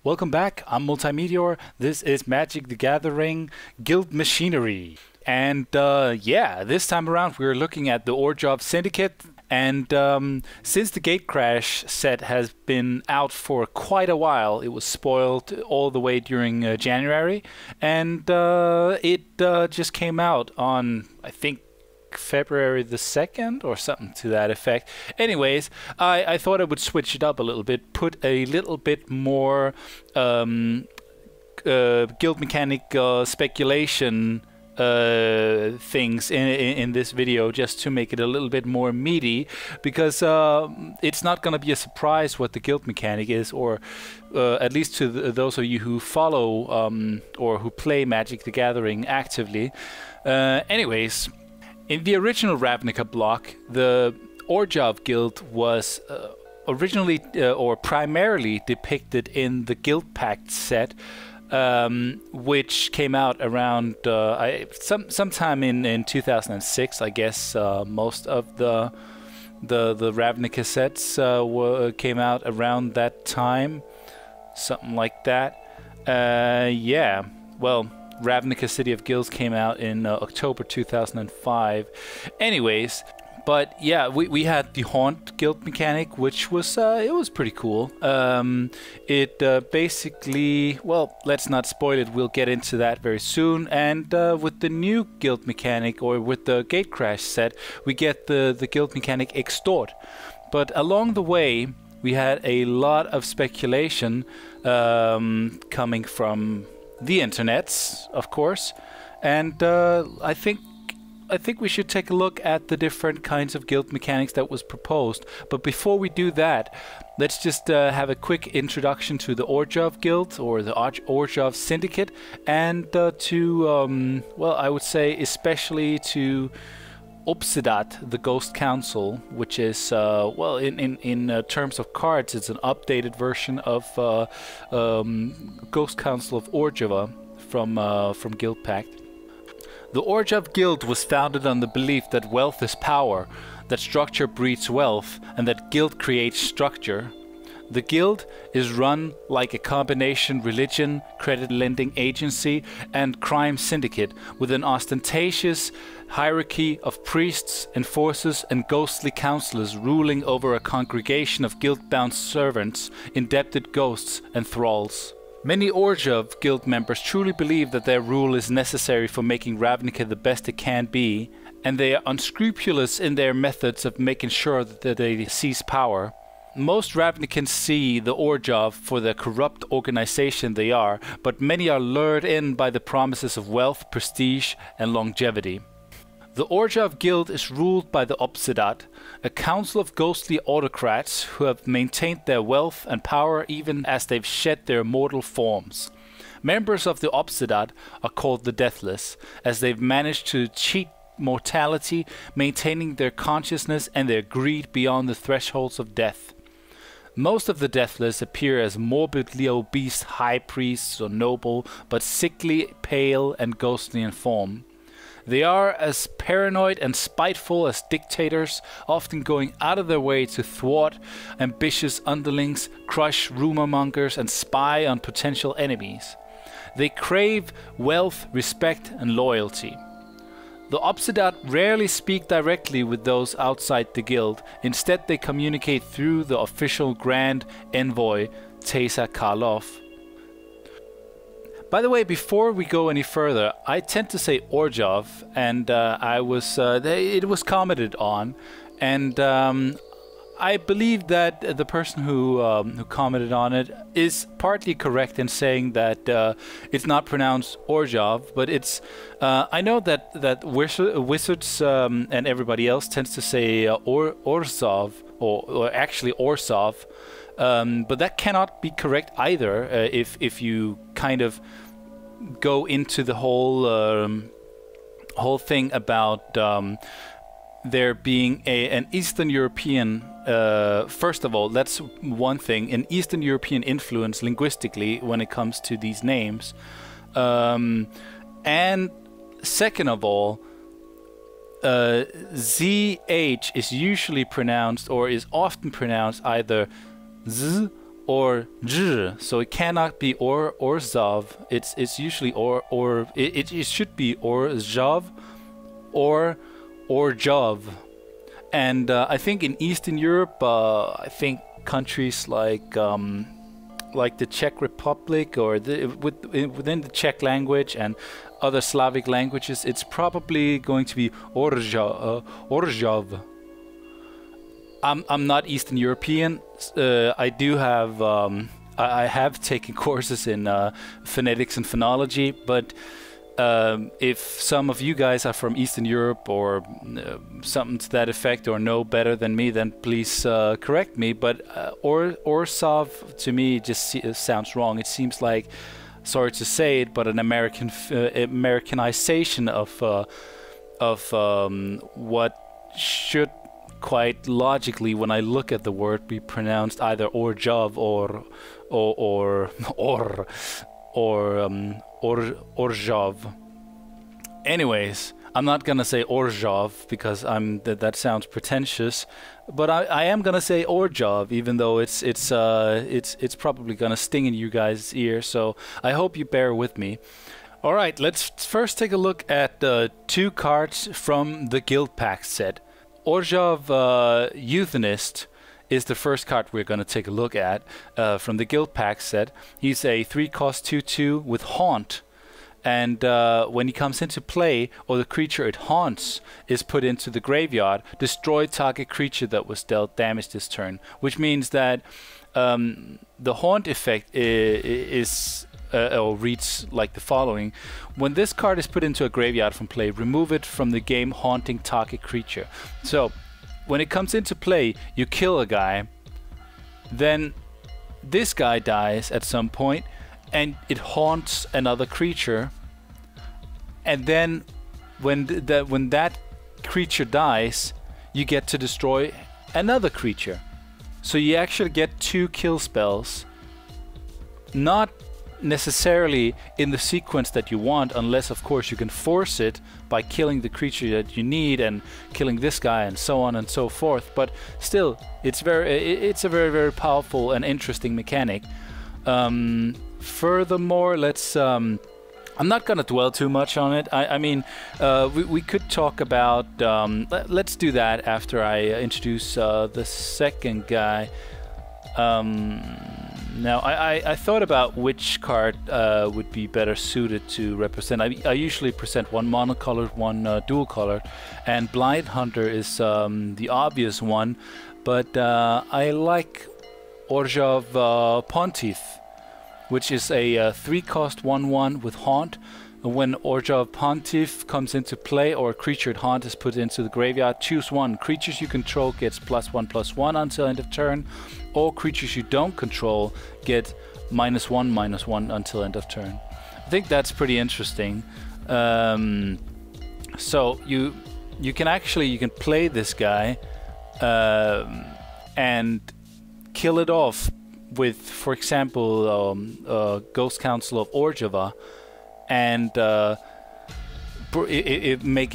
Welcome back, I'm Multeyemeteor. This is Magic the Gathering Guild Machinery. And yeah, this time around we're looking at the Orzhov Syndicate. And since the Gatecrash set has been out for quite a while, it was spoiled all the way during January. And it just came out on, I think, February the 2nd or something to that effect. Anyways, I thought I would switch it up a little bit, put a little bit more guild mechanic speculation things in this video, just to make it a little bit more meaty, because it's not going to be a surprise what the guild mechanic is, or at least to those of you who follow or who play Magic the Gathering actively. Anyways, in the original Ravnica block, the Orzhov guild was originally or primarily depicted in the Guildpact set, which came out around sometime in 2006, I guess. Most of the Ravnica sets came out around that time, something like that. Yeah, well, Ravnica City of Guilds came out in October 2005. Anyways, but yeah, we had the Haunt guild mechanic, which was it was pretty cool. It basically, well, let's not spoil it, we'll get into that very soon. And with the new guild mechanic, or with the Gatecrash set, we get the guild mechanic Extort. But along the way, we had a lot of speculation coming from the internets, of course, and I think we should take a look at the different kinds of guild mechanics that was proposed. But before we do that, let's just have a quick introduction to the Orzhov guild, or the Orzhov syndicate, and to well, I would say especially to Obsidat, the Ghost Council, which is, well, in terms of cards, it's an updated version of Ghost Council of Orzhov from Guildpact. The Orzhov Guild was founded on the belief that wealth is power, that structure breeds wealth, and that guild creates structure. The guild is run like a combination religion, credit lending agency, and crime syndicate, with an ostentatious hierarchy of priests, enforcers, and ghostly counselors ruling over a congregation of guild-bound servants, indebted ghosts, and thralls. Many Orzhov guild members truly believe that their rule is necessary for making Ravnica the best it can be, and they are unscrupulous in their methods of making sure that they seize power. Most Ravnicans see the Orzhov for the corrupt organization they are, but many are lured in by the promises of wealth, prestige, and longevity. The Orzhov guild is ruled by the Obsidat, a council of ghostly autocrats who have maintained their wealth and power even as they've shed their mortal forms. Members of the Obsidat are called the Deathless, as they've managed to cheat mortality, maintaining their consciousness and their greed beyond the thresholds of death. Most of the Deathless appear as morbidly obese high priests or noble, but sickly, pale, and ghostly in form. They are as paranoid and spiteful as dictators, often going out of their way to thwart ambitious underlings, crush rumor mongers, and spy on potential enemies. They crave wealth, respect, and loyalty. The Obsidat rarely speak directly with those outside the guild. Instead, they communicate through the official Grand Envoy, Teysa Karlov. By the way, before we go any further, I tend to say Orzhov, and it was commented on, and I believe that the person who commented on it is partly correct in saying that it's not pronounced Orzhov, but it's I know that wizards and everybody else tends to say Orzhov, or actually Orzhov, but that cannot be correct either if you kind of go into the whole thing about there being an Eastern European, first of all, that's one thing, an Eastern European influence linguistically when it comes to these names. And second of all, ZH is usually pronounced, or is often pronounced, either Z or j, so it cannot be Orzhov. It's usually it should be Orzhov or Orzhov. And I think in Eastern Europe, I think countries like the Czech Republic or within the Czech language and other Slavic languages, it's probably going to be Orzhov. I'm not Eastern European. I do have I have taken courses in phonetics and phonology, but if some of you guys are from Eastern Europe or something to that effect or know better than me, then please correct me. But Orzhov to me just sounds wrong. It seems like, sorry to say it, but an Americanization of what should quite logically, when I look at the word, be pronounced either Orzhov or Orzhov. Anyways, I'm not gonna say Orzhov because that sounds pretentious, but I am gonna say Orzhov, even though it's probably gonna sting in you guys' ear. So I hope you bear with me. All right, let's first take a look at the 2 cards from the Guildpact set. Orzhov Euthanist is the first card we're going to take a look at from the Guildpact set. He's a 3-cost 2/2 with Haunt, and when he comes into play, or the creature it haunts is put into the graveyard, destroy target creature that was dealt damage this turn, which means that the Haunt effect is or reads like the following: when this card is put into a graveyard from play, remove it from the game haunting target creature. So when it comes into play, you kill a guy, then this guy dies at some point, and it haunts another creature, and then when that creature dies, you get to destroy another creature. So you actually get 2 kill spells, not necessarily in the sequence that you want, unless of course you can force it by killing the creature that you need and killing this guy and so on and so forth. But still, it's a very, very powerful and interesting mechanic. Furthermore, let's I'm not gonna dwell too much on it. I mean, we could talk about let's do that after I introduce the second guy. Now, I thought about which card would be better suited to represent. I usually present one monocolored, one dual colored, and Blind Hunter is the obvious one, but I like Orzhov Pontiff, which is a 3-cost 1/1 with Haunt. When Orzhov Pontiff comes into play, or a creature at Haunt is put into the graveyard, choose one. Creatures you control gets +1/+1 until end of turn. All creatures you don't control get -1/-1 until end of turn. I think that's pretty interesting. So you can play this guy and kill it off with, for example, Ghost Council of Orzhov, and make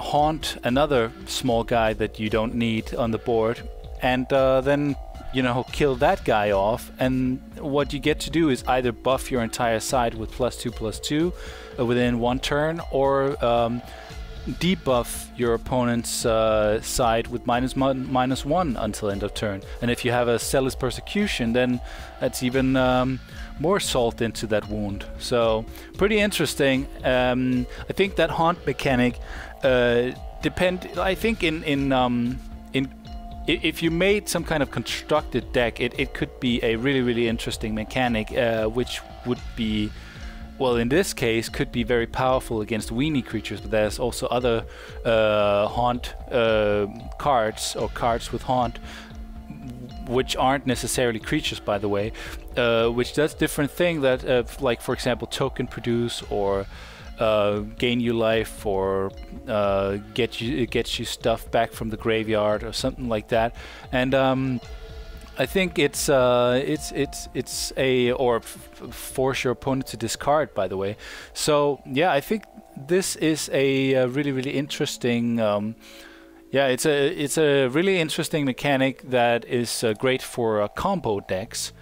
Haunt another small guy that you don't need on the board, and then kill that guy off. And what you get to do is either buff your entire side with +2/+2 within 1 turn, or debuff your opponent's side with -1/-1 until end of turn. And if you have a Zealous Persecution, then that's even more salt into that wound. So pretty interesting. I think that Haunt mechanic I think if you made some kind of constructed deck, it could be a really, really interesting mechanic, which would be, well, in this case, could be very powerful against weenie creatures. But there's also other Haunt cards, or cards with Haunt, which aren't necessarily creatures, by the way, which does different thing that, like for example, token produce, or gain you life, or gets you stuff back from the graveyard, or something like that. And I think it's a, or force your opponent to discard, by the way. So yeah, I think this is a really, really interesting Yeah, it's a really interesting mechanic that is great for combo decks,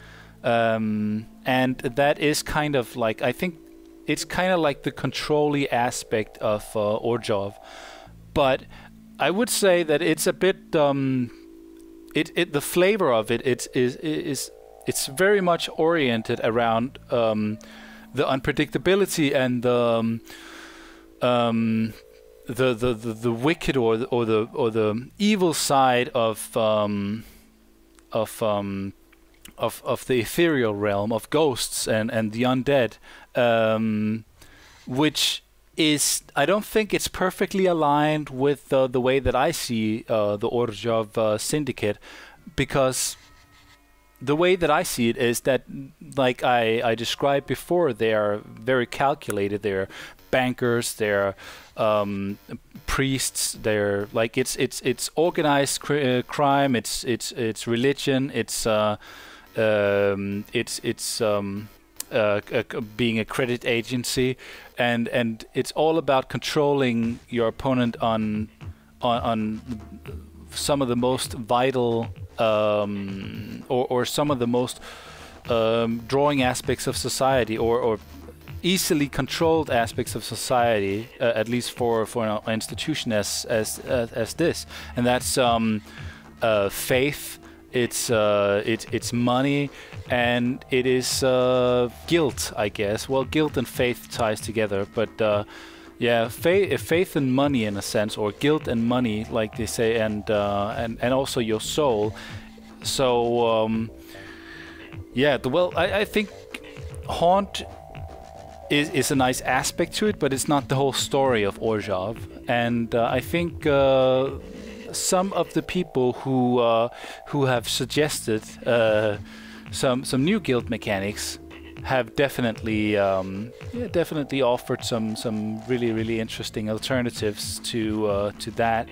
and that is kind of like, I think it's kind of like the control-y aspect of Orzhov, but I would say that it's a bit the flavor of it it's very much oriented around the unpredictability and the wicked or the evil side of the ethereal realm of ghosts and the undead, which is, I don't think it's perfectly aligned with the way that I see the Orzhov syndicate, because the way that I see it is that, like I described before, they are very calculated. They're bankers. They're priests. They're like it's organized crime. It's religion. It's being a credit agency, and it's all about controlling your opponent on some of the most vital or some of the most drawing aspects of society, or easily controlled aspects of society, at least for an institution as this, and that's faith. It's money, and it is guilt, I guess. Well, guilt and faith ties together, but yeah, faith and money in a sense, or guilt and money, like they say, and also your soul. So yeah, well, I think Haunt is a nice aspect to it, but it's not the whole story of Orzhov. And I think some of the people who have suggested some new guild mechanics have definitely offered some really interesting alternatives to that,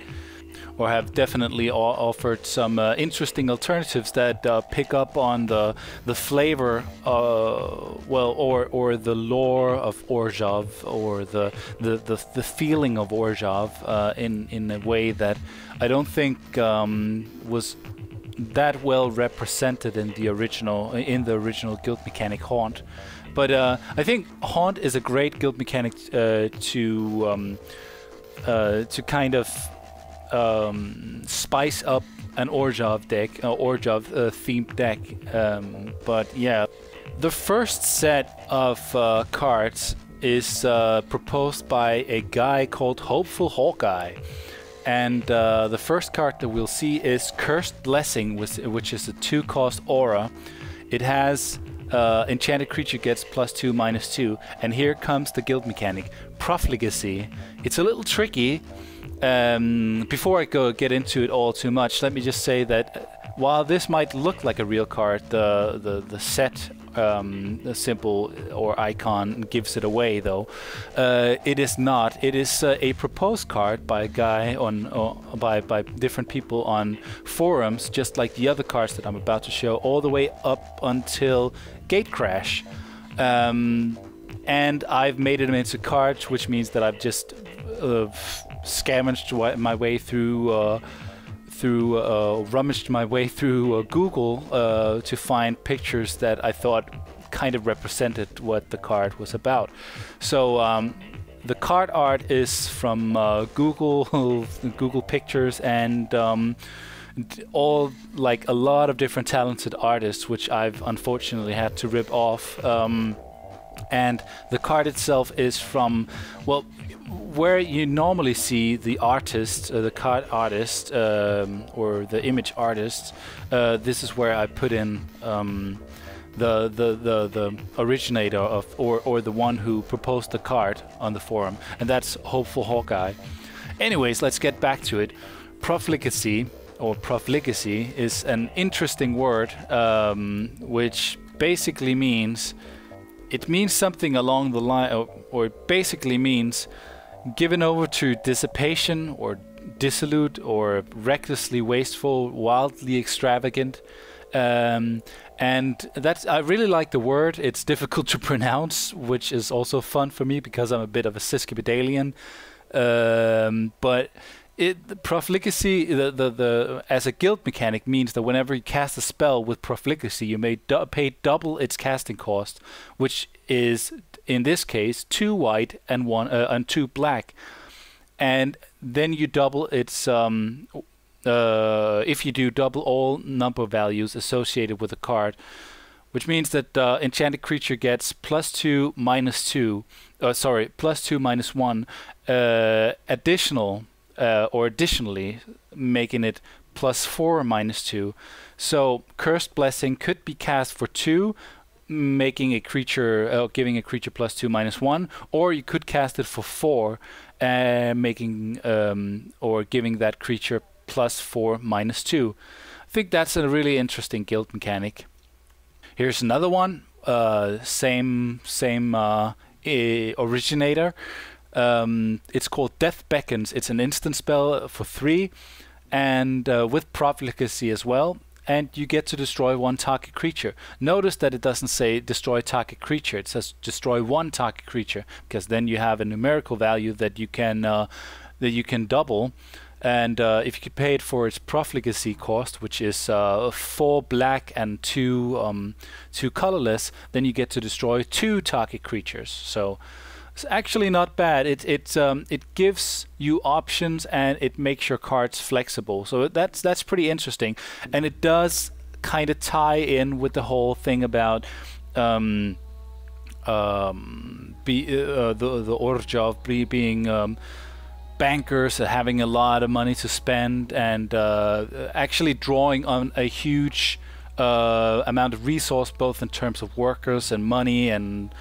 or have definitely offered some interesting alternatives that pick up on the flavor, well, or the lore of Orzhov, or the feeling of Orzhov in a way that I don't think was that well represented in the original guild mechanic Haunt. But I think Haunt is a great guild mechanic to kind of spice up an Orzhov deck, Orzhov themed deck. But yeah, the first set of cards is proposed by a guy called Hopeful Hawkeye. And the first card that we'll see is Cursed Blessing, which is a 2-cost aura. It has enchanted creature gets +2/-2, and here comes the guild mechanic, Profligacy. It's a little tricky. Before I get into it all too much, let me just say that while this might look like a real card, the set symbol or icon gives it away, though. It is not. It is a proposed card by a guy by different people on forums, just like the other cards that I'm about to show, all the way up until Gatecrash. And I've made it into cards, which means that I've just scavenged my way through rummaged my way through Google to find pictures that I thought kind of represented what the card was about. So the card art is from Google Pictures, and all, like, a lot of different talented artists, which I've unfortunately had to rip off. And the card itself is from, well, where you normally see the artist, the card artist, or the image artist. This is where I put in the originator of, or the one who proposed the card on the forum, and that's Hopeful Hawkeye. Anyways, let's get back to it. Profligacy, or Profligacy, is an interesting word, which basically means, it means something along the line, or it basically means given over to dissipation, or dissolute, or recklessly wasteful, wildly extravagant. And that's, I really like the word. It's difficult to pronounce, which is also fun for me because I'm a bit of a Ciscipedalian. But The Profligacy, as a guild mechanic, means that whenever you cast a spell with Profligacy, you may pay double its casting cost, which is in this case 2 white and 2 black, and then you double its. If you do double all number values associated with a card, which means that enchanted creature gets +2 -2. Sorry, +2 -1 additional. Additionally, making it +4 -2. So Cursed Blessing could be cast for 2, making a creature, giving a creature +2 -1, or you could cast it for 4, making or giving that creature +4 -2. I think that's a really interesting guild mechanic. Here's another one, same originator. It's called Death Beckons. It's an instant spell for 3, and with Profligacy as well. And you get to destroy 1 target creature. Notice that it doesn't say destroy target creature. It says destroy 1 target creature, because then you have a numerical value that you can double. And if you could pay it for its Profligacy cost, which is 4 black and 2 colorless, then you get to destroy 2 target creatures. So it's actually not bad. It gives you options, and it makes your cards flexible. So that's pretty interesting, and it does kind of tie in with the whole thing about the Orzhov being bankers, having a lot of money to spend, and actually drawing on a huge amount of resource, both in terms of workers and money and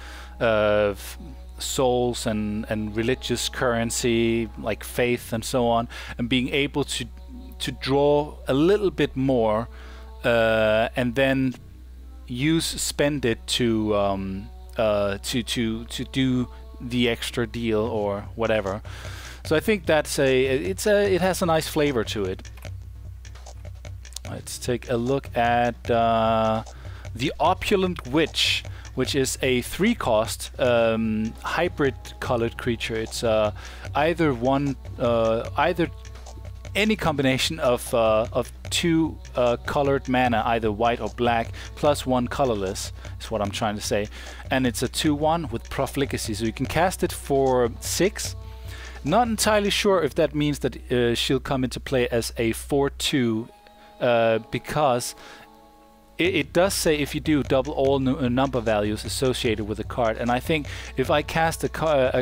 souls and religious currency like faith and so on, and being able to draw a little bit more and then spend it to do the extra deal or whatever. So I think that's it has a nice flavor to it. Let's take a look at the Opulent Witch, which is a 3-cost hybrid colored creature. It's either any combination of 2 colored mana, either white or black, plus 1 colorless, is what I'm trying to say. And it's a 2/1 with Profligacy, so you can cast it for 6. Not entirely sure if that means that she'll come into play as a 4/2, because it does say if you do double all number values associated with a card, and I think if I cast a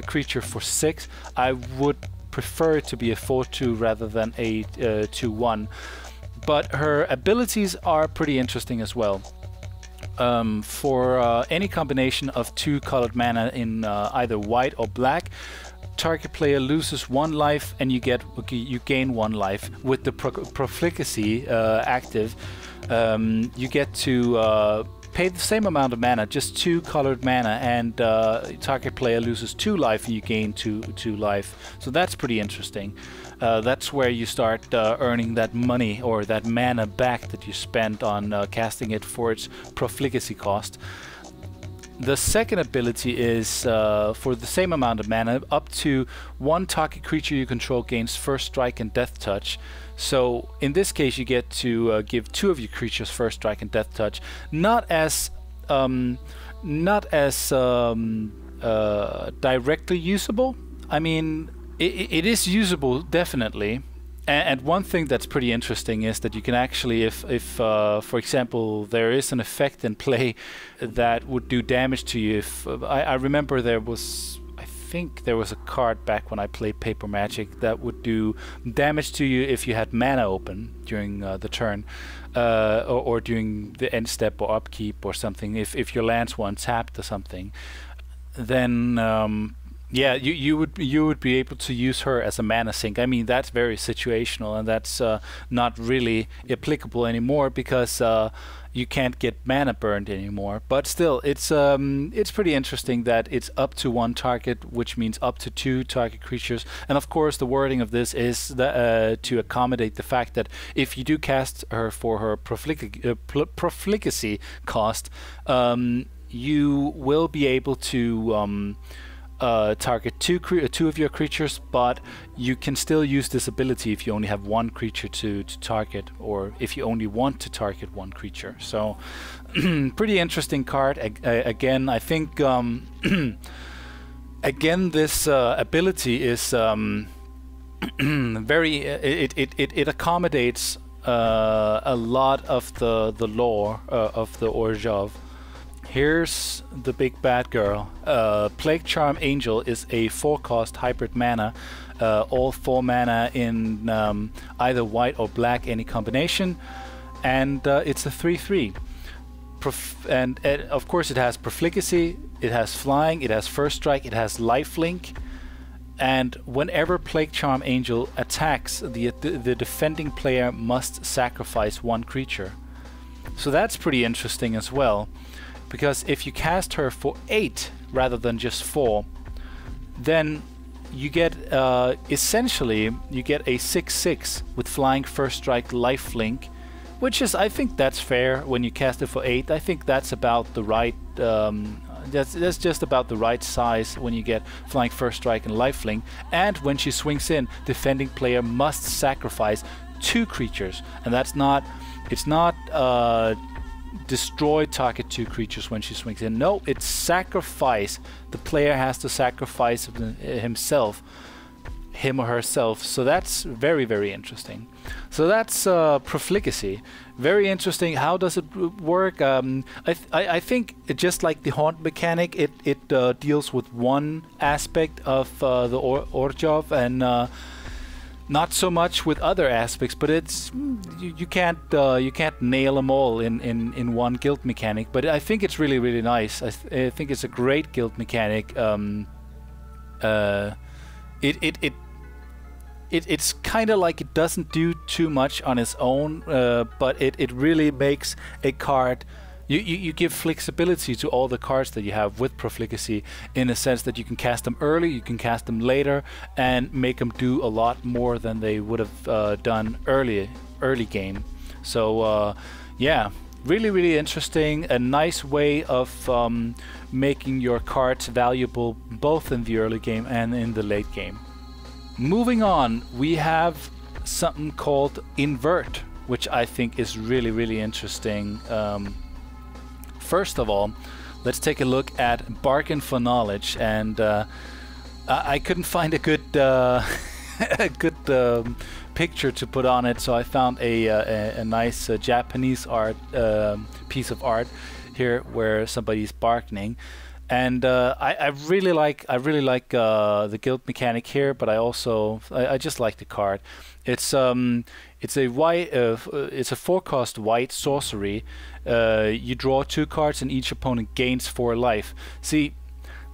creature for 6, I would prefer it to be a 4/2 rather than a 2/1. But her abilities are pretty interesting as well. For any combination of 2 colored mana in either white or black, target player loses 1 life, and you gain 1 life. With the Profligacy active, you get to pay the same amount of mana, just 2 colored mana, and target player loses 2 life, and you gain 2 life. So that's pretty interesting. That's where you start earning that money or that mana back that you spent on casting it for its Profligacy cost. The second ability is for the same amount of mana, up to 1 target creature you control gains First Strike and Death Touch. So in this case, you get to give 2 of your creatures First Strike and Death Touch. Not as directly usable. I mean, it is usable definitely. And one thing that's pretty interesting is that you can actually, if for example, there is an effect in play that would do damage to you. If I remember I think there was a card back when I played Paper Magic that would do damage to you if you had mana open during the turn, or during the end step or upkeep or something. If your lands were untapped or something, then yeah, you would be able to use her as a mana sink. I mean, that's very situational, and that's not really applicable anymore because you can't get mana burned anymore. But still, it's pretty interesting that it's up to 1 target, which means up to 2 target creatures. And of course, the wording of this is to accommodate the fact that if you do cast her for her Profligacy cost, you will be able to target two of your creatures, but you can still use this ability if you only have one creature to target, or if you only want to target one creature. So pretty interesting card. Again, I think again, this ability is very it accommodates a lot of the lore of the Orzhov. Here's the big bad girl. Plague Charm Angel is a 4-cost hybrid mana, all 4 mana in either white or black, any combination, and it's a 3/3. And of course it has Profligacy, it has Flying, it has First Strike, it has Lifelink, and whenever Plague Charm Angel attacks, the defending player must sacrifice 1 creature. So that's pretty interesting as well, because if you cast her for 8 rather than just 4, then you get essentially you get a 6/6 with Flying, First Strike, Lifelink, which is, I think that's fair when you cast it for 8. I think that's about the right that's just about the right size when you get Flying, First Strike and Lifelink. And when she swings in, defending player must sacrifice 2 creatures, and that's not, it's not destroy target 2 creatures when she swings in. No, it's sacrifice. The player has to sacrifice himself, him or herself. So that's very, very interesting. So that's Profligacy. Very interesting. How does it work? I think just like the Haunt mechanic, it deals with one aspect of the Orzhov, and not so much with other aspects. But it's you can't nail them all in one guild mechanic. But I think it's really, really nice. I think it's a great guild mechanic. It's kind of like it doesn't do too much on its own, but it really makes a card. You give flexibility to all the cards that you have with Profligacy, in a sense that you can cast them early, you can cast them later, and make them do a lot more than they would have done early game. So yeah, really, really interesting. A nice way of making your cards valuable both in the early game and in the late game. Moving on, we have something called Invert, which I think is really, really interesting. First of all, let's take a look at Bargain for Knowledge, and I couldn't find a good a good picture to put on it, so I found a nice Japanese art piece of art here where somebody's bargaining. And I really like the guild mechanic here, but I just like the card. It's a white it's a 4-cost white sorcery. You draw 2 cards and each opponent gains 4 life. See,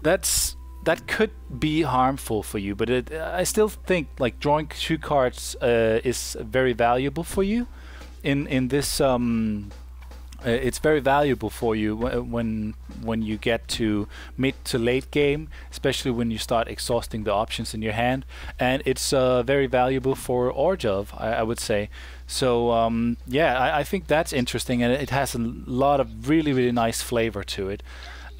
that could be harmful for you, but I still think like drawing 2 cards is very valuable for you in this. It's very valuable for you when you get to mid to late game, especially when you start exhausting the options in your hand, and it's very valuable for Orzhov, I would say. So yeah, I think that's interesting, and it has a lot of really, really nice flavor to it.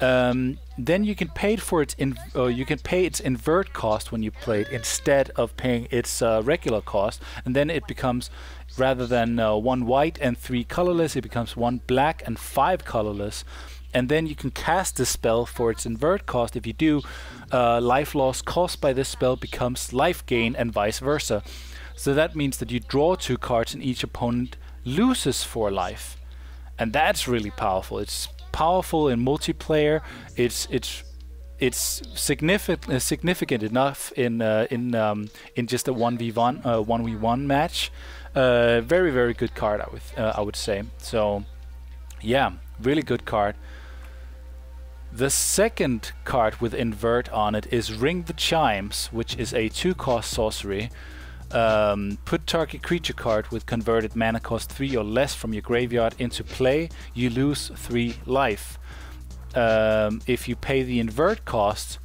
Then you can pay for its its invert cost when you play it, instead of paying its regular cost, and then it becomes, rather than 1 white and 3 colorless, it becomes 1 black and 5 colorless. And then you can cast this spell for its invert cost. If you do, life loss caused by this spell becomes life gain, and vice versa. So that means that you draw 2 cards and each opponent loses 4 life, and that's really powerful. It's powerful in multiplayer. It's significant enough in just a 1v1 match. Very, very good card, I would say. So yeah, really good card. The second card with Invert on it is Ring the Chimes, which is a 2-cost sorcery. Put target creature card with converted mana cost 3 or less from your graveyard into play. You lose 3 life. If you pay the invert cost,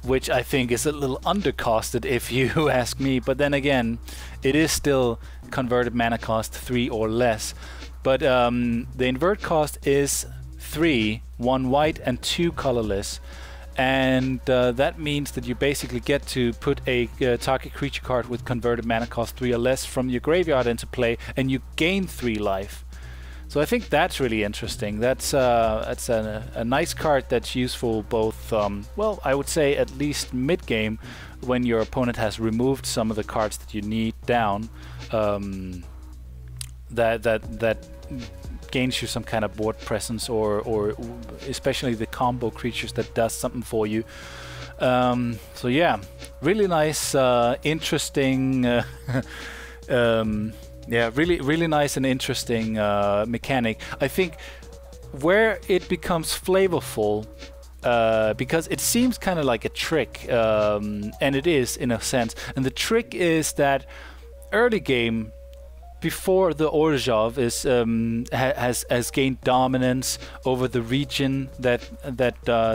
which I think is a little undercosted if you ask me, but then again, it is still converted mana cost 3 or less. But the invert cost is 3, 1 white and 2 colorless. and that means that you basically get to put a target creature card with converted mana cost 3 or less from your graveyard into play, and you gain 3 life. So I think that's really interesting. That's a nice card that's useful both, well, I would say at least mid-game, when your opponent has removed some of the cards that you need down. That gains you some kind of board presence, or especially the combo creatures that does something for you. So yeah, really nice, interesting. Yeah, really nice and interesting mechanic. I think where it becomes flavorful, because it seems kind of like a trick, and it is in a sense. And the trick is that early game, before the Orzhov is has gained dominance over the region that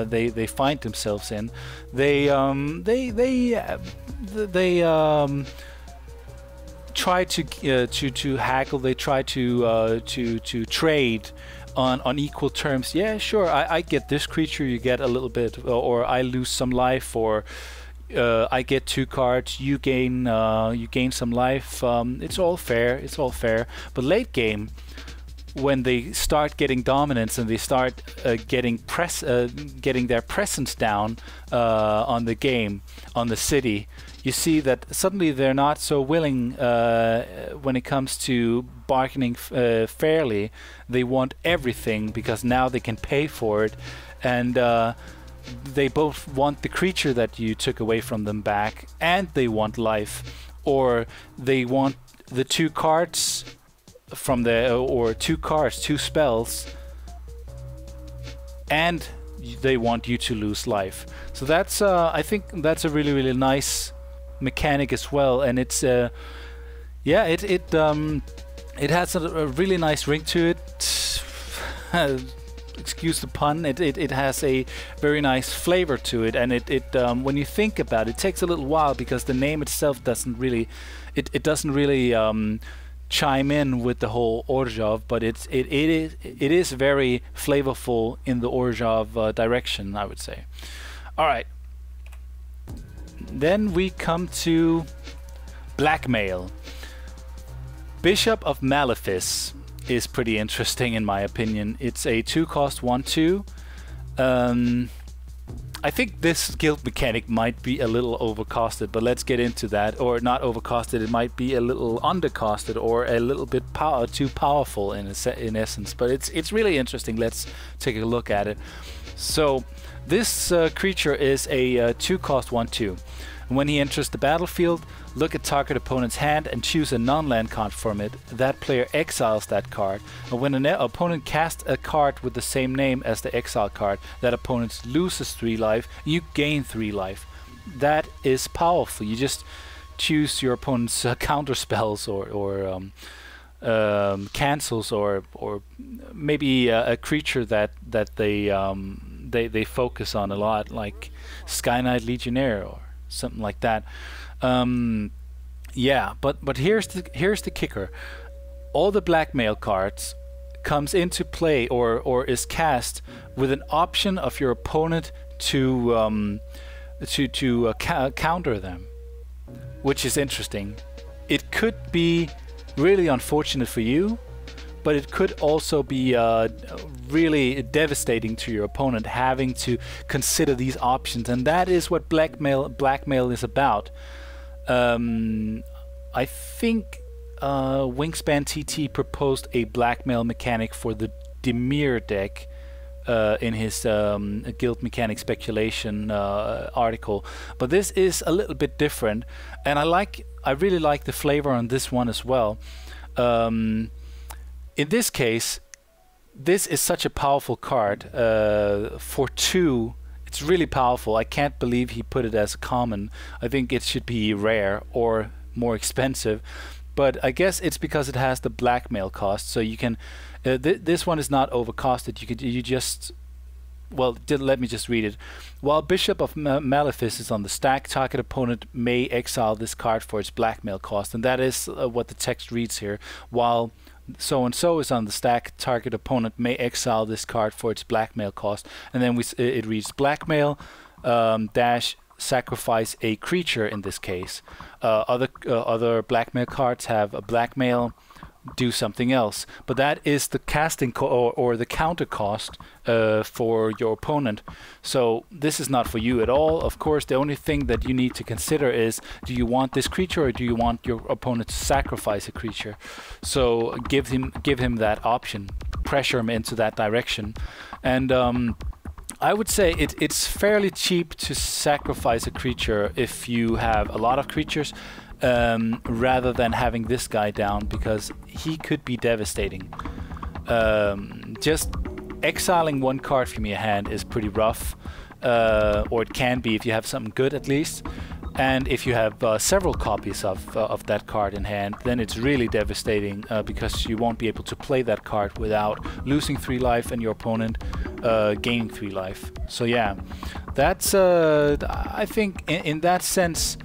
they find themselves in, they try to haggle. They try to trade on equal terms. Yeah, sure, I get this creature, you get a little bit, or I lose some life, or I get 2 cards, you gain some life. It's all fair. It's all fair. But late game, when they start getting dominance and they start getting their presence down on the game, on the city, you see that suddenly they're not so willing when it comes to bargaining fairly. They want everything because now they can pay for it, and they both want the creature that you took away from them back, and they want life, or they want the 2 cards from the, or 2 cards, 2 spells, and they want you to lose life. So that's I think that's a really nice mechanic as well, and it's yeah, it has a really nice ring to it. Excuse the pun. It has a very nice flavor to it, and it when you think about it, it takes a little while because the name itself doesn't really chime in with the whole Orzhov, but it is very flavorful in the Orzhov direction, I would say. All right. Then we come to Blackmail. Bishop of Malefice is pretty interesting in my opinion. It's a 2-cost 1/2. I think this guild mechanic might be a little overcosted, but let's get into that. Or not overcosted, it might be a little undercosted, or a little bit too powerful in essence. But it's really interesting. Let's take a look at it. So this creature is a 2-cost 1/2. When he enters the battlefield, look at target opponent's hand and choose a non-land card from it. That player exiles that card. And when an opponent casts a card with the same name as the exile card, that opponent loses 3 life, you gain 3 life. That is powerful. You just choose your opponent's counter spells, or cancels, or maybe a creature that they focus on a lot, like Sky Knight Legionnaire or something like that. Yeah, but here's the kicker. All the Blackmail cards comes into play, or is cast with an option of your opponent to counter them, which is interesting. It could be really unfortunate for you, but it could also be really devastating to your opponent, having to consider these options, and that is what Blackmail is about. I think WiNGSPANTT proposed a Blackmail mechanic for the Dimir deck in his guild mechanic speculation article, but this is a little bit different, and I really like the flavor on this one as well. In this case, this is such a powerful card. For 2, it's really powerful. I can't believe he put it as a common. I think it should be rare or more expensive. But I guess it's because it has the Blackmail cost. So you can... this one is not overcosted. You just... Well, let me just read it. While Bishop of Malefice is on the stack, target opponent may exile this card for its Blackmail cost. And that is what the text reads here. While so-and-so is on the stack, target opponent may exile this card for its Blackmail cost. And then it reads Blackmail. dash sacrifice a creature in this case. Other blackmail cards have a blackmail, do something else, but that is the casting or the counter cost for your opponent. So this is not for you at all. Of course, the only thing that you need to consider is, do you want this creature or do you want your opponent to sacrifice a creature? So give him that option, pressure him into that direction. And I would say it's fairly cheap to sacrifice a creature if you have a lot of creatures, rather than having this guy down, because he could be devastating. Just exiling one card from your hand is pretty rough, or it can be if you have something good at least. And if you have several copies of that card in hand, then it's really devastating, because you won't be able to play that card without losing 3 life and your opponent gaining 3 life. So yeah, that's I think in that sense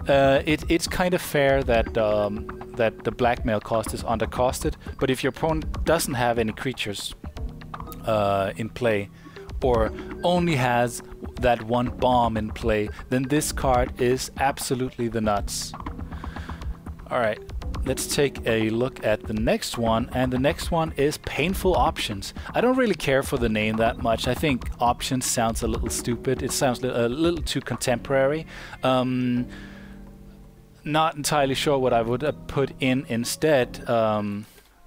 it's kind of fair that that the blackmail cost is undercosted. But if your opponent doesn't have any creatures in play, or only has that one bomb in play, then this card is absolutely the nuts. Alright, let's take a look at the next one, and the next one is Painful Options. I don't really care for the name that much. I think options sounds a little stupid. It sounds a little too contemporary. Not entirely sure what I would have put in instead. I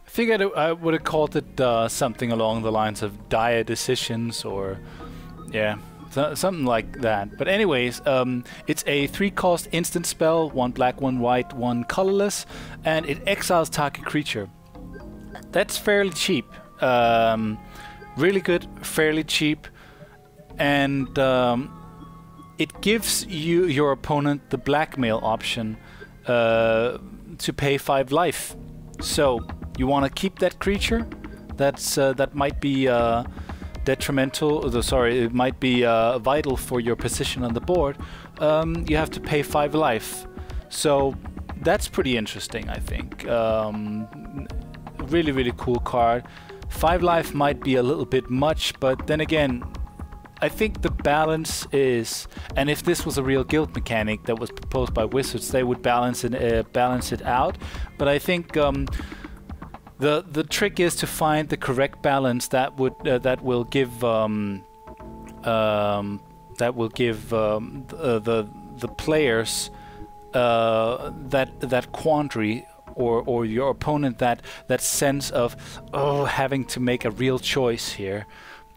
think I would have called it something along the lines of Dire Decisions, or yeah, something like that. But anyways, it's a 3-cost instant spell, 1 black, 1 white, 1 colorless, and it exiles target creature. That's fairly cheap. Really good, fairly cheap, and it gives your opponent the blackmail option to pay 5 life. So you want to keep that creature. That might be detrimental. Sorry, it might be vital for your position on the board. You have to pay 5 life. So that's pretty interesting, I think. Really, really cool card. 5 life might be a little bit much, but then again, I think the balance is, and if this was a real guild mechanic that was proposed by Wizards, they would balance it out. But I think the trick is to find the correct balance that will give the players that quandary, or your opponent that sense of, oh, having to make a real choice here.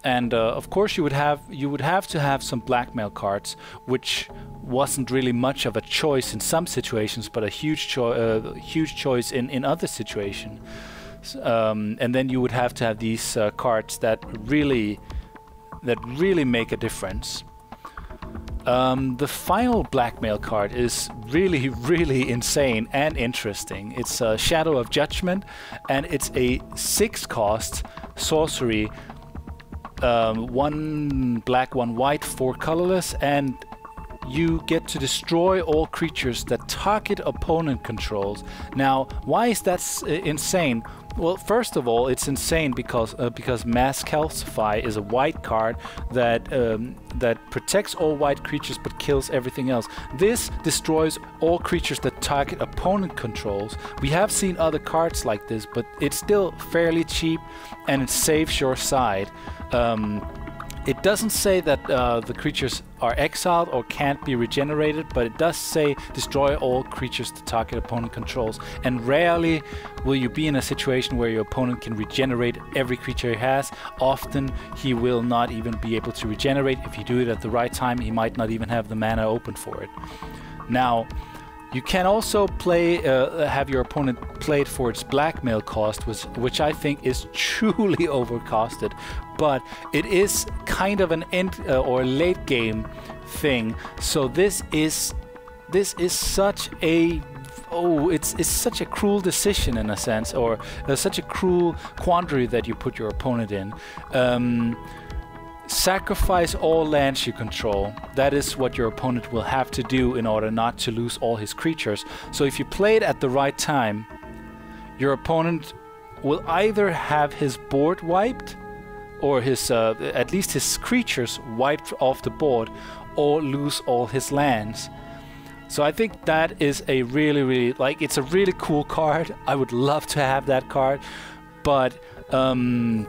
And of course you would have to have some blackmail cards, which wasn't really much of a choice in some situations, but a huge choice in other situations. And then you would have to have these cards that really make a difference. The final blackmail card is really, really insane and interesting. It's Shadow of Judgment, and it's a 6-cost sorcery. 1 black, 1 white, 4 colorless, and you get to destroy all creatures that target opponent controls. Now, why is that insane? Well, first of all, it's insane because Mass Calcify is a white card that protects all white creatures but kills everything else. This destroys all creatures that target opponent controls. We have seen other cards like this, but it's still fairly cheap, and it saves your side. It doesn't say that the creatures are exiled or can't be regenerated, but it does say destroy all creatures that target opponent controls. And rarely will you be in a situation where your opponent can regenerate every creature he has. Often he will not even be able to regenerate. If you do it at the right time, he might not even have the mana open for it. Now, you can also play, have your opponent play it for its blackmail cost, which I think is truly overcosted. But it is kind of an end or late game thing. So this is such a it's such a cruel decision in a sense, or such a cruel quandary that you put your opponent in. Sacrifice all lands you control. That is what your opponent will have to do in order not to lose all his creatures. So if you play it at the right time, your opponent will either have his board wiped, or his at least his creatures wiped off the board or lose all his lands. So I think that is a really, like, it's a really cool card. I would love to have that card, but I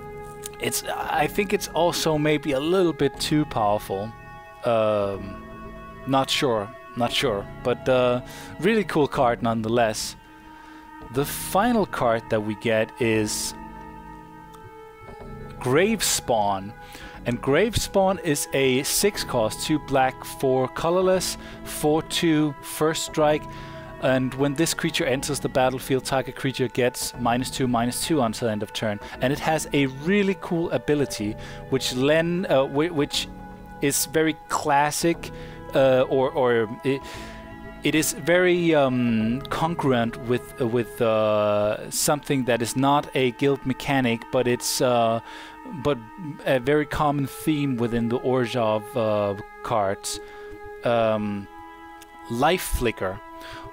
think it's also maybe a little bit too powerful. Not sure, but really cool card nonetheless. The final card that we get is Gravespawn. And Gravespawn is a 6-cost, 2 black, 4 colorless, 4/2 first strike. And when this creature enters the battlefield, target creature gets -2/-2 until end of turn. And it has a really cool ability, which is very classic, it is very congruent with something that is not a guild mechanic, but it's but a very common theme within the Orzhov cards. Lifeflicker.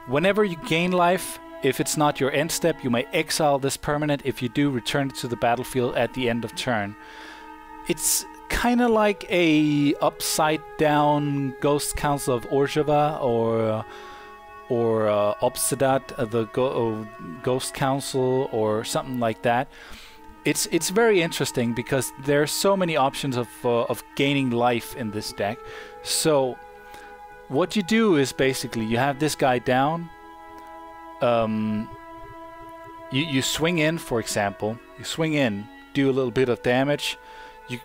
Whenever you gain life, if it's not your end step, you may exile this permanent. If you do, return it to the battlefield at the end of turn. It's kind of like a upside down Ghost Council of Orzhov, or Obsidat, the Ghost Council, or something like that. It's very interesting because there are so many options of gaining life in this deck. So what you do is basically you have this guy down. You swing in, for example. You swing in, do a little bit of damage.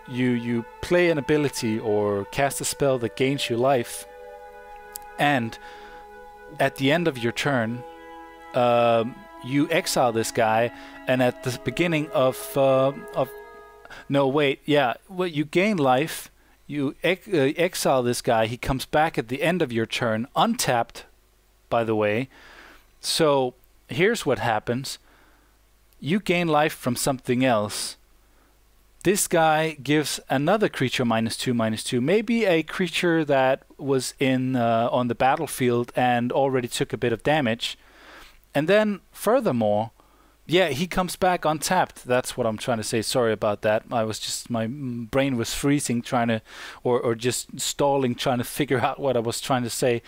You play an ability or cast a spell that gains you life, and at the end of your turn, you exile this guy, and at the beginning you gain life. You exile this guy. He comes back at the end of your turn, untapped, by the way. So here's what happens: you gain life from something else. This guy gives another creature -2/-2, maybe a creature that was in on the battlefield and already took a bit of damage. And then, furthermore, yeah, he comes back untapped. That's what I'm trying to say. Sorry about that. My brain was freezing, trying to, or just stalling, trying to figure out what I was trying to say.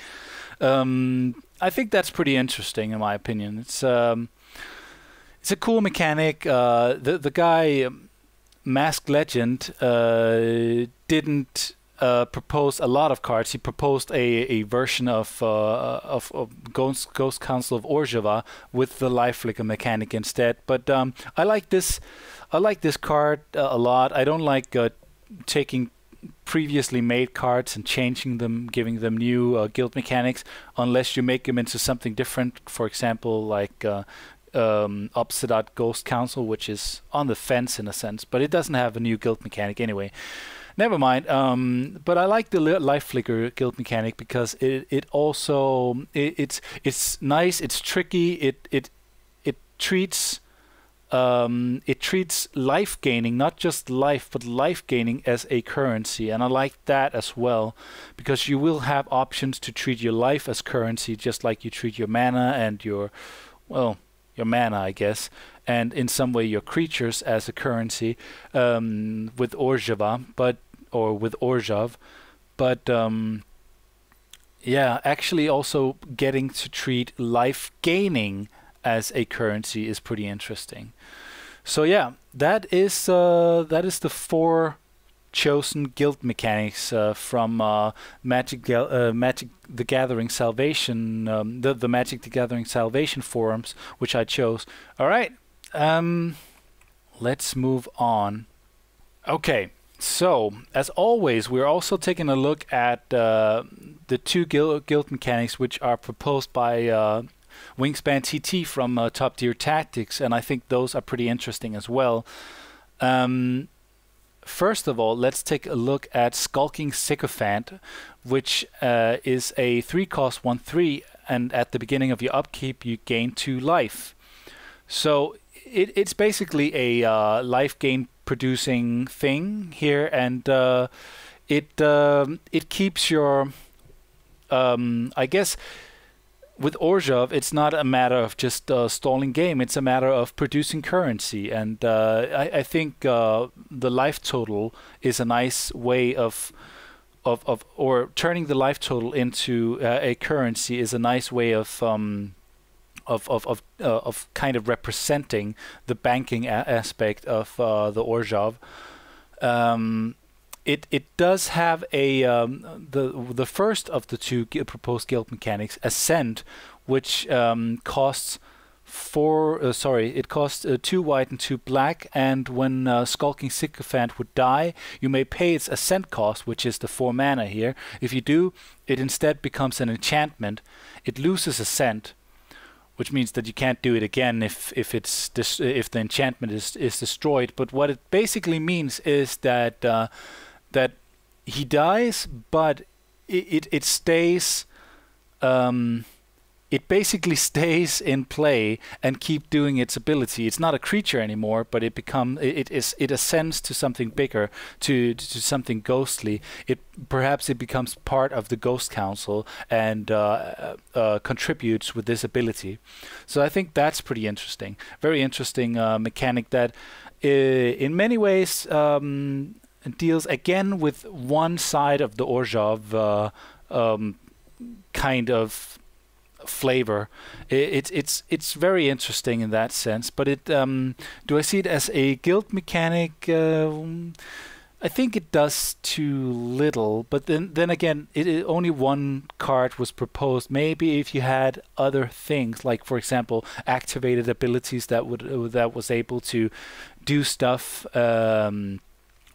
I think that's pretty interesting, in my opinion. It's a cool mechanic. The guy, Masked Legend, didn't propose a lot of cards. He proposed a version of Ghost Council of Orzhov with the Lifeflicker mechanic instead. But I like this card a lot. I don't like taking previously made cards and changing them, giving them new guild mechanics, unless you make them into something different. For example, like Obsidat Ghost Council, which is on the fence in a sense, but it doesn't have a new guild mechanic anyway. Never mind. But I like the Lifeflicker guild mechanic because it's nice. It's tricky. It treats life gaining, not just life, but life gaining as a currency, and I like that as well, because you will have options to treat your life as currency, just like you treat your mana and your mana, I guess, and in some way your creatures as a currency with Orzhov, but yeah, actually also getting to treat life gaining as a currency is pretty interesting. So yeah, that is the 4 chosen guild mechanics from Magic the Gathering Salvation, the Magic the Gathering Salvation forums, which I chose. All right, let's move on. Okay, so as always, we're also taking a look at the 2 guild mechanics which are proposed by WiNGSPANTT from Top Tier Tactics, and I think those are pretty interesting as well. First of all, let's take a look at Skulking Sycophant, which is a 3-cost 1/3, and at the beginning of your upkeep you gain 2 life. So it's basically a life gain producing thing here, and it keeps your I guess with Orzhov, it's not a matter of just stalling game. It's a matter of producing currency, and I think the life total is a nice way of or turning the life total into a currency is a nice way of kind of representing the banking aspect of the Orzhov. It does have a the first of the two proposed guild mechanics, Ascent, which costs it costs 2 white and 2 black, and when Skulking Sycophant would die, you may pay its Ascent cost, which is the 4 mana here. If you do, it instead becomes an enchantment. It loses Ascent, which means that you can't do it again if the enchantment is destroyed. But what it basically means is that that he dies, but it stays. It basically stays in play and keep doing its ability. It's not a creature anymore, but it ascends to something bigger, to something ghostly. Perhaps it becomes part of the Ghost Council and contributes with this ability. So I think that's pretty interesting. Very interesting mechanic that, in many ways, deals again with one side of the Orzhov kind of flavor. It's very interesting in that sense, but do I see it as a guild mechanic? I think it does too little, but then again, only one card was proposed. Maybe if you had other things, like for example activated abilities that was able to do stuff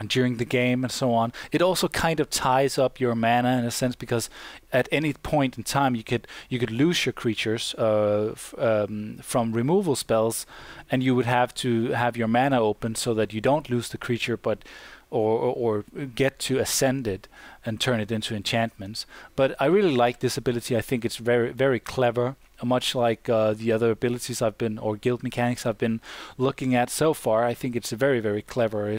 during the game and so on. It also kind of ties up your mana in a sense, because at any point in time you could lose your creatures from removal spells, and you would have to have your mana open so that you don't lose the creature, but or get to ascend it and turn it into enchantments. But I really like this ability. I think it's very, very clever, much like the other abilities or guild mechanics I've been looking at so far. I think it's very, very clever.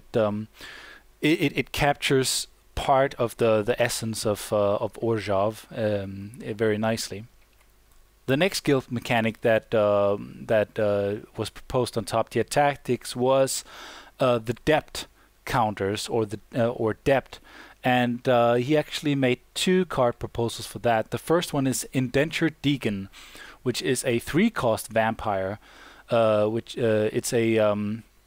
It captures part of the essence of Orzhov very nicely. The next guild mechanic that was proposed on Top Tier Tactics was the depth counters, or depth, and he actually made 2 card proposals for that. The first one is Indentured Deacon, which is a 3-cost vampire, which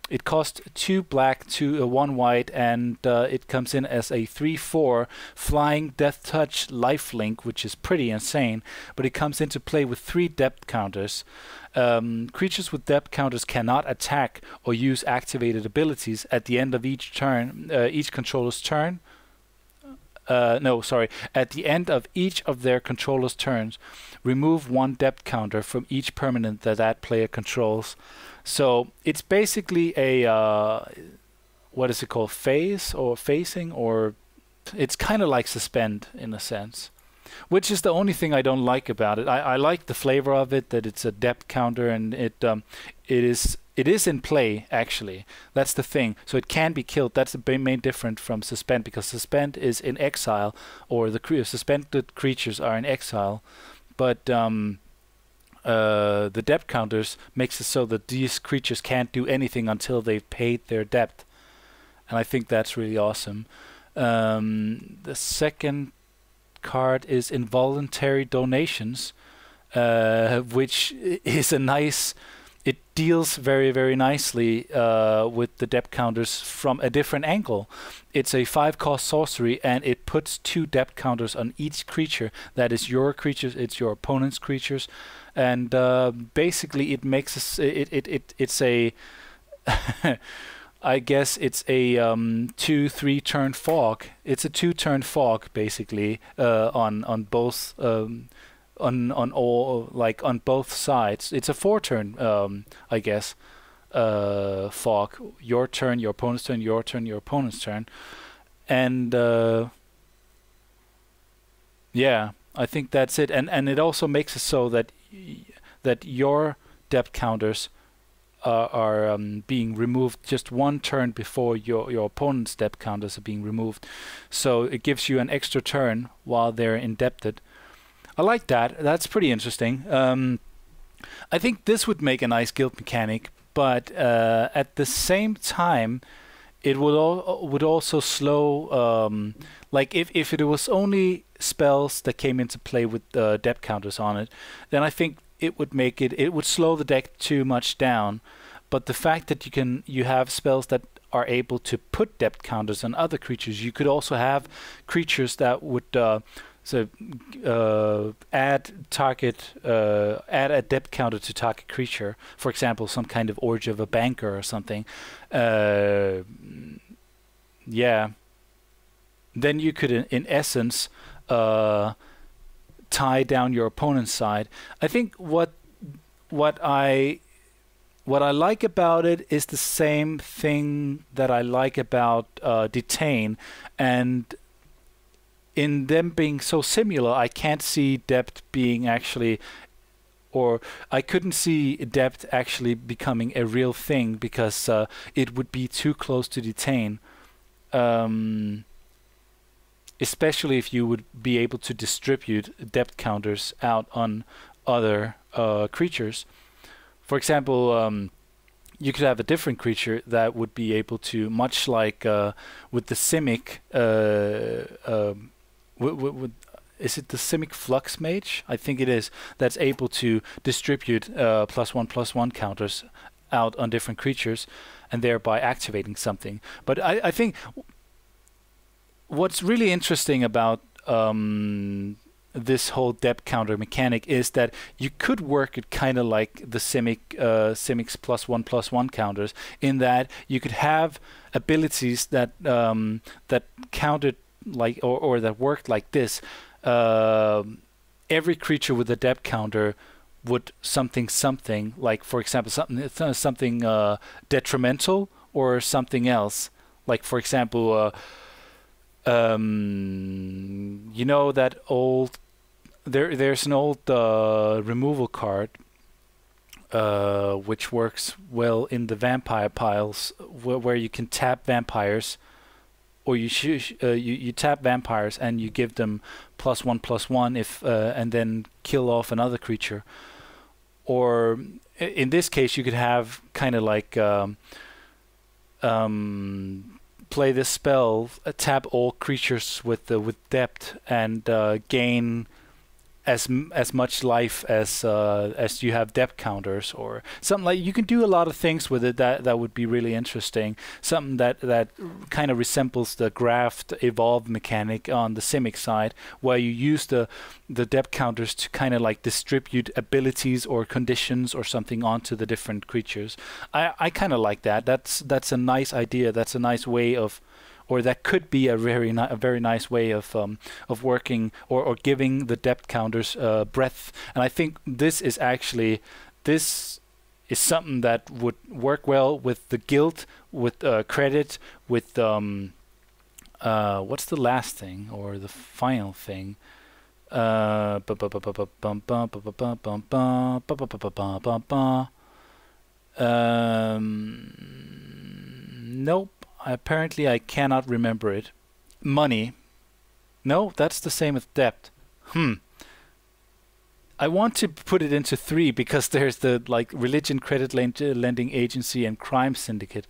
it costs 2 black, 1 white, and it comes in as a 3/4 flying Death Touch lifelink, which is pretty insane. But it comes into play with 3 depth counters. Creatures with depth counters cannot attack or use activated abilities at the end of each turn, each controller's turn. At the end of each of their controller's turns, remove 1 depth counter from each permanent that player controls. So it's basically a what is it called? Phasing, or it's kind of like Suspend in a sense, which is the only thing I don't like about it. I like the flavor of it, that it's a depth counter, and it is in play actually. That's the thing. So it can be killed. That's the main difference from Suspend, because Suspend is in exile, or the suspended creatures are in exile, but the depth counters makes it so that these creatures can't do anything until they've paid their depth, and I think that's really awesome. The second card is Involuntary Donations, which is a nice. It deals very, very nicely with the depth counters from a different angle. It's a 5-cost sorcery, and it puts 2 depth counters on each creature. That is your creatures. It's your opponent's creatures, and basically it makes us. It's a. I guess it's a 2-3 turn fog. It's a 2-turn fog basically on both. On all, like on both sides. It's a 4-turn, I guess, fog. Your turn, your opponent's turn, your turn, your opponent's turn, and yeah, I think that's it. And it also makes it so that your depth counters are being removed just 1 turn before your opponent's depth counters are being removed. So it gives you an extra turn while they're indebted. I like that. That's pretty interesting. I think this would make a nice guild mechanic, but at the same time, it would also slow. Like if it was only spells that came into play with depth counters on it, then I think it would slow the deck too much down. But the fact that you have spells that are able to put depth counters on other creatures, you could also have creatures that would add a depth counter to target creature. For example, some kind of Orzhov a banker or something. Yeah. Then you could, in essence, tie down your opponent's side. I think what I like about it is the same thing that I like about Detain, and in them being so similar, I can't see depth being actually, or I couldn't see depth actually becoming a real thing, because it would be too close to Detain. Especially if you would be able to distribute depth counters out on other creatures. For example, you could have a different creature that would be able to, much like with the Simic, is it the Simic Flux Mage? I think it is. That's able to distribute +1/+1 counters out on different creatures, and thereby activating something. But I think what's really interesting about this whole depth counter mechanic is that you could work it kind of like the Simic's +1/+1 counters, in that you could have abilities that that counted like or that worked like this. Every creature with a depth counter would something, like, for example, something detrimental or something else. Like, for example, you know that old there's an old removal card which works well in the vampire piles, where you can tap vampires, or you tap vampires and you give them +1/+1 if and then kill off another creature. Or in this case, you could have kind of like play this spell, tap all creatures with depth, and gain as much life as you have depth counters, or something like. You can do a lot of things with it that would be really interesting. Something that kind of resembles the graft evolve mechanic on the Simic side, where you use the depth counters to kind of like distribute abilities or conditions or something onto the different creatures. I kind of like that. That's a nice idea. That's a nice way of, or that could be a very nice way of working or giving the depth counters breadth. And I think this is something that would work well with the guild, with credit, with what's the last thing or the final thing? Nope. Apparently I cannot remember it. Money. No, that's the same with depth. I want to put it into 3 because there's the like religion, credit lending agency, and crime syndicate.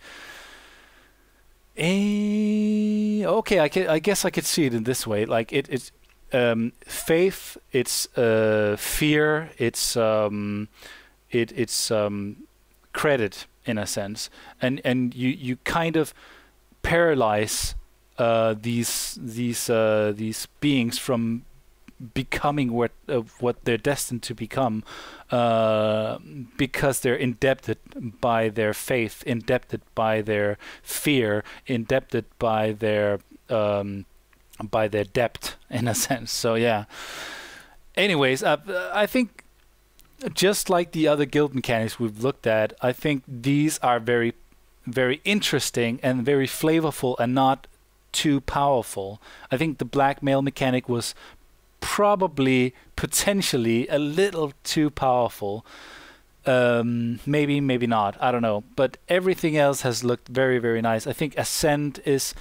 Okay, I guess I could see it in this way. Like it's faith, it's fear, it's credit in a sense, and you kind of paralyze these beings from becoming what they're destined to become, because they're indebted by their faith, indebted by their fear, indebted by their debt in a sense. So yeah. Anyways, I think just like the other guild mechanics we've looked at, I think these are very, very interesting and very flavorful and not too powerful. I think the blackmail mechanic was probably potentially a little too powerful. Maybe not. I don't know. But everything else has looked very, very nice. I think Ascend is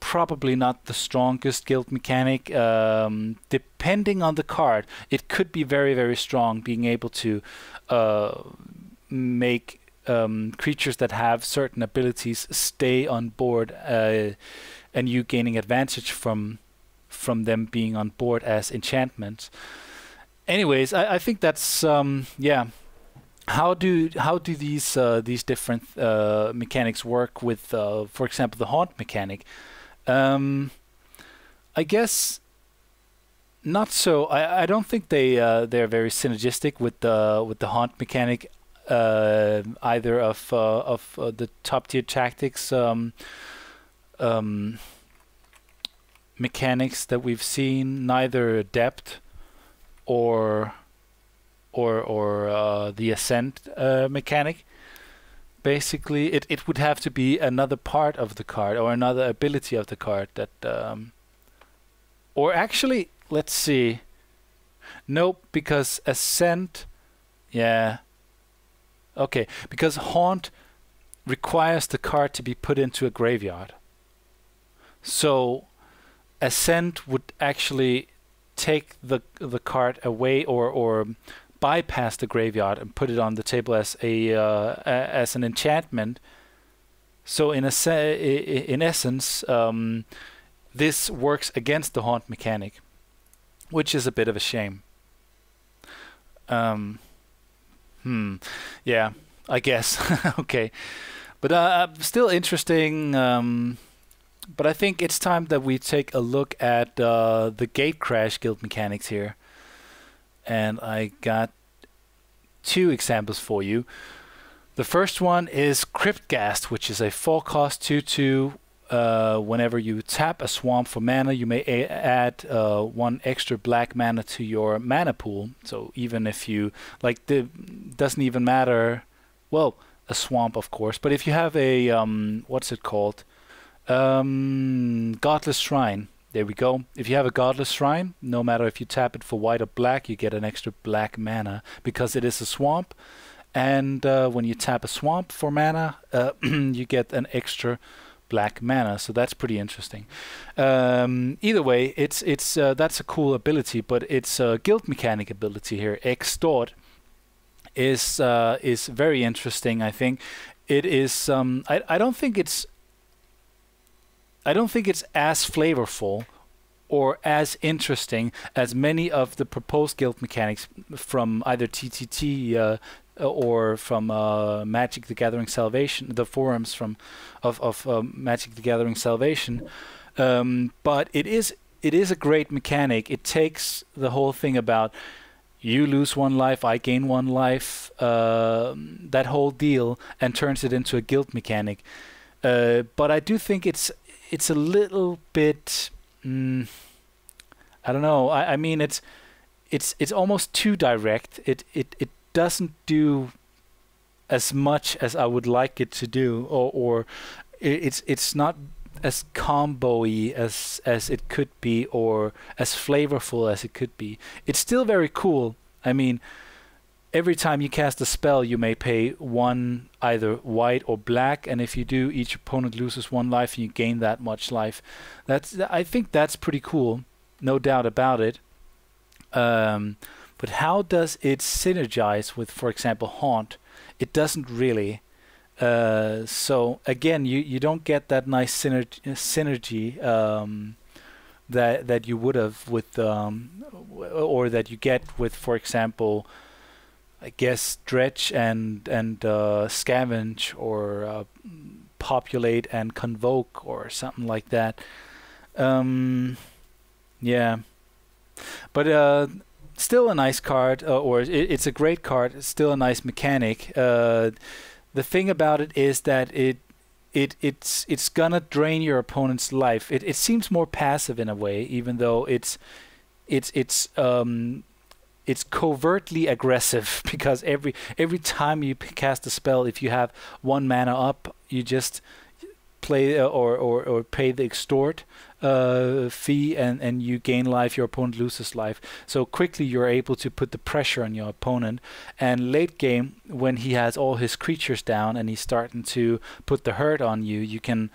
probably not the strongest guild mechanic. Depending on the card, it could be very, very strong, being able to make creatures that have certain abilities stay on board, and you gaining advantage from them being on board as enchantments. Anyways, I think that's yeah. How do these different mechanics work with, for example, the haunt mechanic? I guess not so. I don't think they're very synergistic with the haunt mechanic, either of the top tier tactics mechanics that we've seen. Neither Adept or the Ascent mechanic. Basically, it would have to be another part of the card or another ability of the card that, or actually, let's see. Nope, because Ascent, yeah. Okay, because Haunt requires the card to be put into a graveyard. So Ascent would actually take the card away or bypass the graveyard and put it on the table as a as an enchantment. So in essence, this works against the haunt mechanic, which is a bit of a shame. Yeah, I guess. Okay, but still interesting. But I think it's time that we take a look at the Gatecrash guild mechanics here. And I got two examples for you. The first one is Cryptghast, which is a 4-cost 2/2. Whenever you tap a swamp for mana, you may add 1 extra black mana to your mana pool. So even if you, like, doesn't even matter, well, a swamp of course, but if you have a, what's it called? Godless Shrine. There we go. If you have a Godless Shrine, no matter if you tap it for white or black, you get an extra black mana because it is a swamp. And when you tap a swamp for mana, you get an extra black mana. So that's pretty interesting. Either way, it's that's a cool ability, but it's a guild mechanic ability here. Extort is very interesting. I think it is. I don't think it's as flavorful or as interesting as many of the proposed guild mechanics from either TTT or from Magic the Gathering Salvation, the forums of Magic the Gathering Salvation. But it is a great mechanic. It takes the whole thing about you lose 1 life, I gain 1 life, that whole deal, and turns it into a guild mechanic. But I do think it's a little bit, I don't know. I mean, it's almost too direct. It doesn't do as much as I would like it to do, or it's not as combo-y as it could be, or as flavorful as it could be. It's still very cool. I mean, every time you cast a spell, you may pay 1 either white or black, and if you do, each opponent loses 1 life, and you gain that much life. I think that's pretty cool, no doubt about it. But how does it synergize with, for example, Haunt? It doesn't really. So again, you don't get that nice synergy that you would have with, or that you get with, for example, I guess Dredge and Scavenge, or Populate and Convoke, or something like that. Yeah, but still a nice card, or it's a great card. It's still a nice mechanic. The thing about it is that it's gonna drain your opponent's life. It seems more passive in a way, even though it's covertly aggressive, because every time you cast a spell, if you have 1 mana up, you just play or pay the Extort fee, and you gain life, your opponent loses life. So quickly you're able to put the pressure on your opponent, and late game, when he has all his creatures down and he's starting to put the hurt on you, you can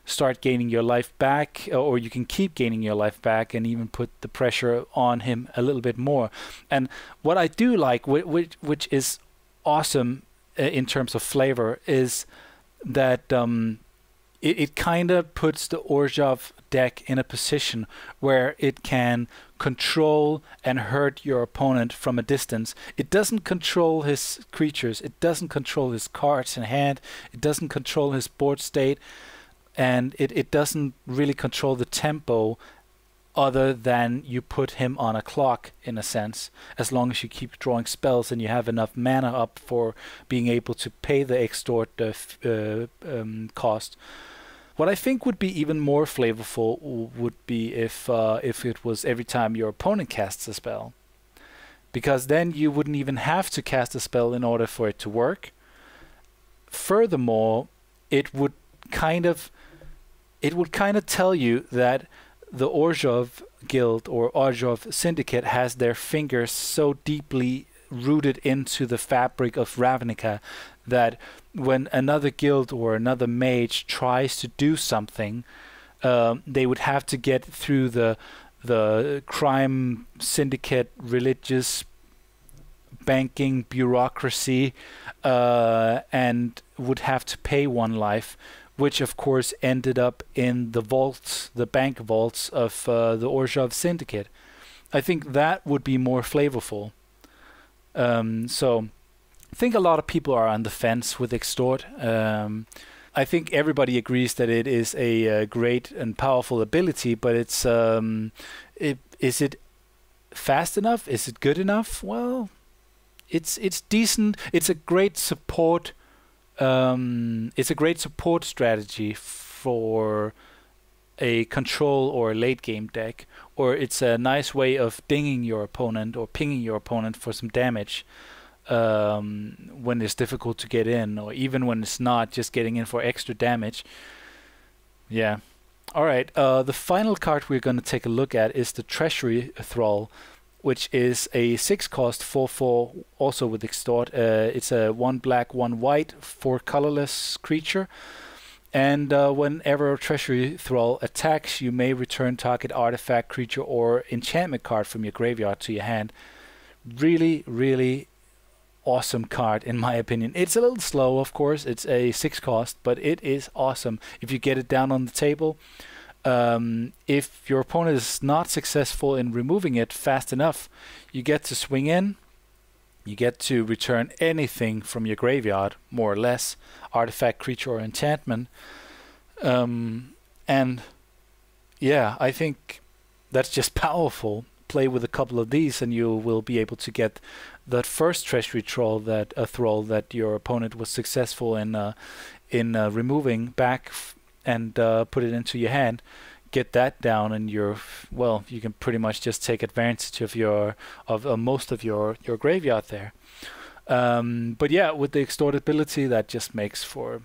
start gaining your life back, or you can keep gaining your life back and even put the pressure on him a little bit more. And what I do like, which is awesome in terms of flavor, is that it kind of puts the Orzhov deck in a position where it can control and hurt your opponent from a distance. It doesn't control his creatures, it doesn't control his cards in hand, it doesn't control his board state, and it doesn't really control the tempo other than you put him on a clock, in a sense, as long as you keep drawing spells and you have enough mana up for being able to pay the extort cost. What I think would be even more flavorful would be if it was every time your opponent casts a spell, because then you wouldn't even have to cast a spell in order for it to work. Furthermore, it would kind of tell you that the Orzhov Guild or Orzhov Syndicate has their fingers so deeply rooted into the fabric of Ravnica that when another guild or another mage tries to do something, they would have to get through the crime syndicate, religious banking bureaucracy, and would have to pay one life, which of course ended up in the vaults, the bank vaults of the Orzhov Syndicate. I think that would be more flavorful. So I think a lot of people are on the fence with Extort. I think everybody agrees that it is a great and powerful ability, but it's is it fast enough? Is it good enough? Well, it's decent. It's a great support. It's a great support strategy for a control or late game deck, or it's a nice way of dinging your opponent or pinging your opponent for some damage when it's difficult to get in, or even when it's not, just getting in for extra damage. Yeah. All right. The final card we're going to take a look at is the Treasury Thrall, which is a 6-cost 4/4, also with Extort. It's a 1 black, 1 white, 4 colorless creature. And whenever a Treasury Thrall attacks, you may return target artifact, creature, or enchantment card from your graveyard to your hand. Really, really awesome card, in my opinion. It's a little slow, of course. It's a 6-cost, but it is awesome if you get it down on the table. If your opponent is not successful in removing it fast enough, you get to swing in. You get to return anything from your graveyard, more or less, artifact, creature, or enchantment. And yeah, I think that's just powerful. Play with a couple of these and you will be able to get that first Treasury Thrall that your opponent was successful in removing back and put it into your hand. Get that down, and you can pretty much just take advantage of most of your graveyard there. But yeah, with the Extort ability, that just makes for,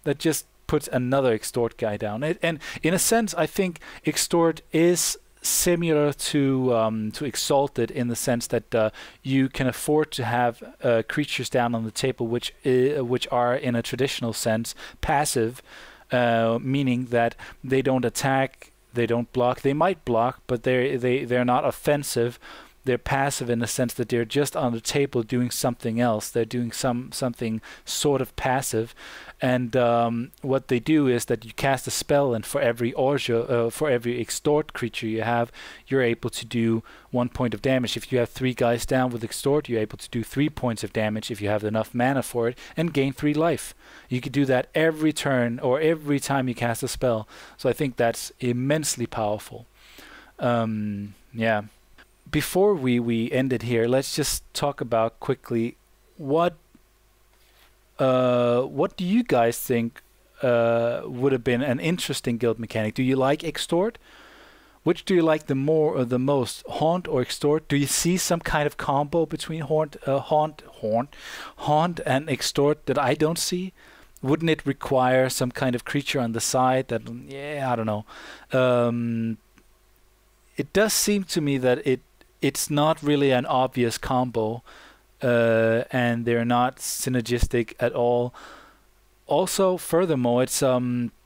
that just puts another Extort guy down. And in a sense, I think Extort is similar to Exalted in the sense that you can afford to have creatures down on the table which are in a traditional sense passive. Meaning that they don't attack, they don't block. They might block, but they're not offensive. They're passive in the sense that they're just on the table doing something else. They're doing something sort of passive, and what they do is that you cast a spell, and for every Extort creature you have, you're able to do 1 point of damage. If you have 3 guys down with Extort, you're able to do 3 points of damage if you have enough mana for it, and gain 3 life. You could do that every turn or every time you cast a spell. So I think that's immensely powerful. Yeah. Before we end it here, let's just talk about quickly what do you guys think would have been an interesting guild mechanic? Do you like Extort? Which do you like the more or the most, Haunt or Extort? Do you see some kind of combo between Haunt and Extort that I don't see? Wouldn't it require some kind of creature on the side that, I don't know. It does seem to me that it's not really an obvious combo, and they're not synergistic at all. Also, furthermore,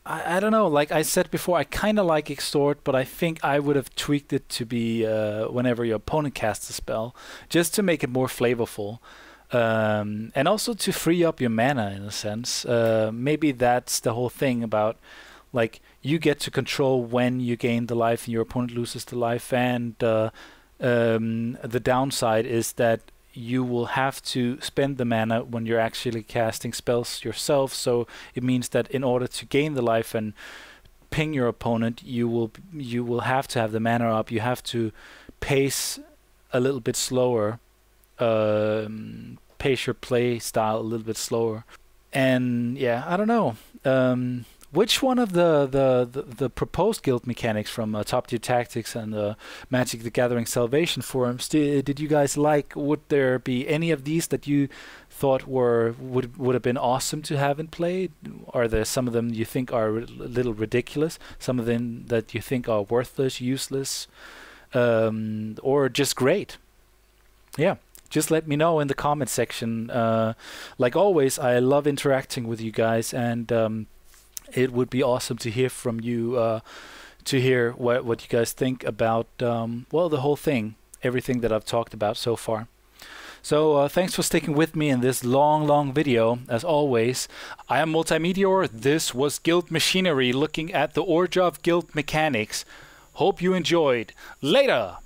I don't know. Like I said before, I kind of like Extort, but I think I would have tweaked it to be whenever your opponent casts a spell, just to make it more flavorful. And also to free up your mana in a sense. Maybe that's the whole thing about, like, you get to control when you gain the life and your opponent loses the life, and the downside is that you will have to spend the mana when you're actually casting spells yourself. So it means that in order to gain the life and ping your opponent, you will have to have the mana up. You have to pace a little bit slower, pace your play style a little bit slower. And yeah, I don't know. Which one of the proposed guild mechanics from Top Tier Tactics and the Magic the Gathering Salvation forums did you guys like? Would there be any of these that you thought would have been awesome to have in play? Are there some of them you think are a little ridiculous? Some of them that you think are worthless, useless, or just great? Yeah. Just let me know in the comment section. Like always, I love interacting with you guys, and it would be awesome to hear from you, to hear what you guys think about, well, the whole thing, everything that I've talked about so far. So thanks for sticking with me in this long video. As always, I am multeyemeteor. This was Guild Machinery, looking at the Orzhov guild mechanics. Hope you enjoyed. Later!